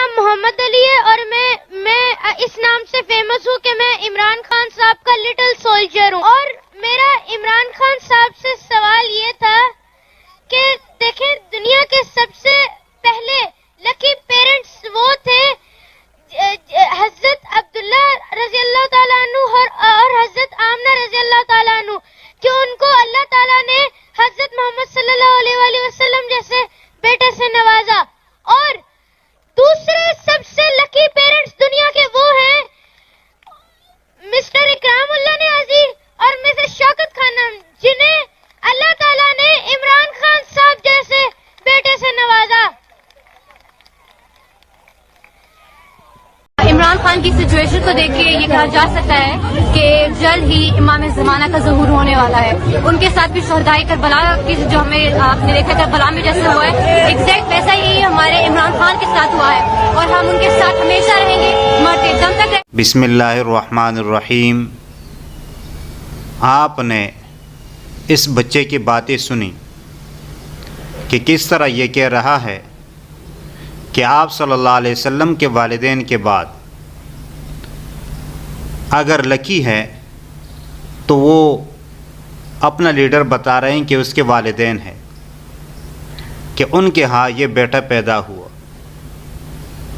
نام محمد علی ہے اور میں اس نام سے فیمس ہوں کہ میں عمران خان صاحب کا لٹل سولجر ہوں. اور میرا عمران خان صاحب سے سوال یہ تھا کہ دیکھیں دنیا کے سب سے پہلے لکی پیرنٹس وہ تھے حضرت عبداللہ رضی اللہ تعالیٰ عنہ اور حضرت آمنہ رضی اللہ تعالیٰ عنہ، کہ ان کو اللہ تعالیٰ نے حضرت محمد صلی اللہ علیہ وآلہ وسلم جیسے بیٹے سے نوازا. اور دوسرے سب سے لکی پیرنٹس دنیا کے وہ ہیں مسٹر اکرام اللہ نیازی اور مسز شوکت خانم، جنہیں اللہ تعالیٰ نے عمران خان صاحب جیسے بیٹے سے نوازا. عمران خان کی سچویشن کو دیکھ کے یہ کہا جا سکتا ہے کہ جلد ہی امام زمانہ کا ظہور ہونے والا ہے. ان کے ساتھ بھی شہدائے کربلا کی جو ہمیں آپ نے دیکھا کربلا میں جیسے ہوا ہے، ایگزیکٹ ویسا ہی ہمارے عمران خان کے ساتھ ہوا ہے اور ہم ان کے ساتھ ہمیشہ رہیں گے مرتے دم تک. بسم اللہ الرحمن الرحیم. آپ نے اس بچے کی باتیں سنی کہ کس طرح یہ کہہ رہا ہے کہ آپ صلی اللہ علیہ وسلم کے والدین کے بعد اگر لکی ہے تو وہ اپنا لیڈر بتا رہے ہیں کہ اس کے والدین ہیں کہ ان کے ہاں یہ بیٹا پیدا ہوا.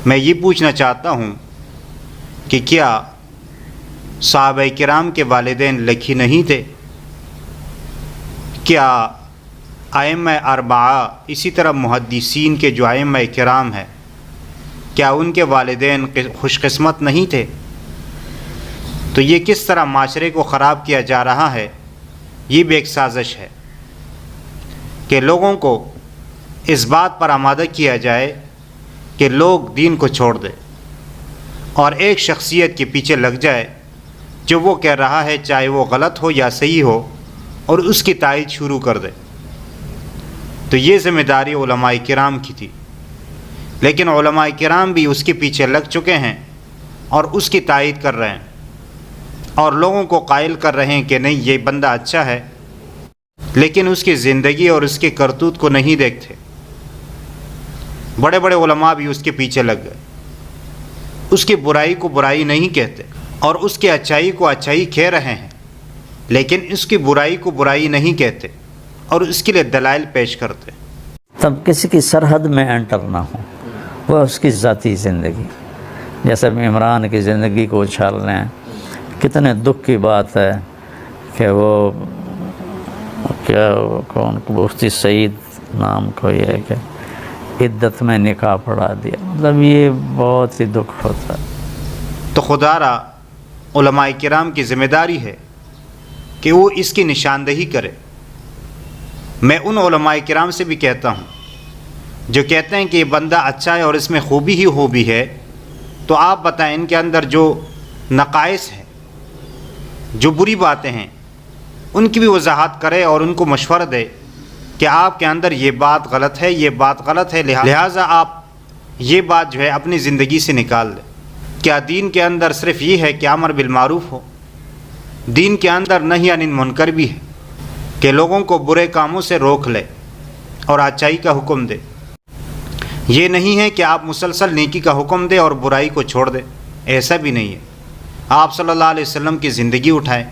میں یہ پوچھنا چاہتا ہوں کہ کیا صحابہ کرام کے والدین لکی نہیں تھے؟ کیا ائمہ اربعہ اسی طرح محدثین کے جو ائمہ کرام ہیں کیا ان کے والدین خوش قسمت نہیں تھے؟ تو یہ کس طرح معاشرے کو خراب کیا جا رہا ہے، یہ بھی ایک سازش ہے کہ لوگوں کو اس بات پر آمادہ کیا جائے کہ لوگ دین کو چھوڑ دیں اور ایک شخصیت کے پیچھے لگ جائے جو وہ کہہ رہا ہے چاہے وہ غلط ہو یا صحیح ہو، اور اس کی تائید شروع کر دے. تو یہ ذمہ داری علماء کرام کی تھی، لیکن علماء کرام بھی اس کے پیچھے لگ چکے ہیں اور اس کی تائید کر رہے ہیں اور لوگوں کو قائل کر رہے ہیں کہ نہیں یہ بندہ اچھا ہے، لیکن اس کی زندگی اور اس کے کرتوت کو نہیں دیکھتے. بڑے بڑے علماء بھی اس کے پیچھے لگ گئے، اس کی برائی کو برائی نہیں کہتے اور اس کی اچھائی کو اچھائی کہہ رہے ہیں، لیکن اس کی برائی کو برائی نہیں کہتے اور اس کے لیے دلائل پیش کرتے. تب کسی کی سرحد میں انٹر نہ ہو، وہ اس کی ذاتی زندگی. جیسے عمران کی زندگی کو اچھال لیں، کتنے دکھ کی بات ہے کہ وہ کیا کون مفتی سعید نام کو یہ ہے کہ عدت میں نکاح پڑھا دیا. مطلب یہ بہت ہی دکھ ہوتا ہے. تو خدا را علماء کرام کی ذمہ داری ہے کہ وہ اس کی نشاندہی کرے. میں ان علماء کرام سے بھی کہتا ہوں جو کہتے ہیں کہ یہ بندہ اچھا ہے اور اس میں خوبی ہی خوبی ہے، تو آپ بتائیں ان کے اندر جو نقائص ہیں، جو بری باتیں ہیں، ان کی بھی وضاحت کرے اور ان کو مشورہ دے کہ آپ کے اندر یہ بات غلط ہے، یہ بات غلط ہے، لہٰذا آپ یہ بات جو ہے اپنی زندگی سے نکال دیں. کیا دین کے اندر صرف یہ ہے کہ امر بالمعروف ہو؟ دین کے اندر نہی عن المنکر بھی ہے کہ لوگوں کو برے کاموں سے روک لے اور اچھائی کا حکم دے. یہ نہیں ہے کہ آپ مسلسل نیکی کا حکم دے اور برائی کو چھوڑ دے، ایسا بھی نہیں ہے. آپ صلی اللہ علیہ وسلم کی زندگی اٹھائیں،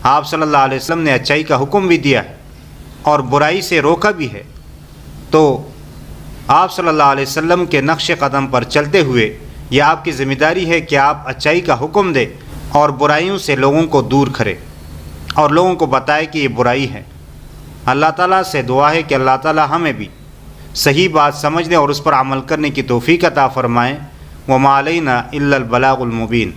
آپ صلی اللہ علیہ وسلم نے اچھائی کا حکم بھی دیا ہے اور برائی سے روکا بھی ہے. تو آپ صلی اللہ علیہ وسلم کے نقش قدم پر چلتے ہوئے یہ آپ کی ذمہ داری ہے کہ آپ اچھائی کا حکم دے اور برائیوں سے لوگوں کو دور کرے اور لوگوں کو بتائے کہ یہ برائی ہے. اللہ تعالیٰ سے دعا ہے کہ اللہ تعالیٰ ہمیں بھی صحیح بات سمجھنے اور اس پر عمل کرنے کی توفیق عطا فرمائیں. وما علینا الا البلاغ المبین.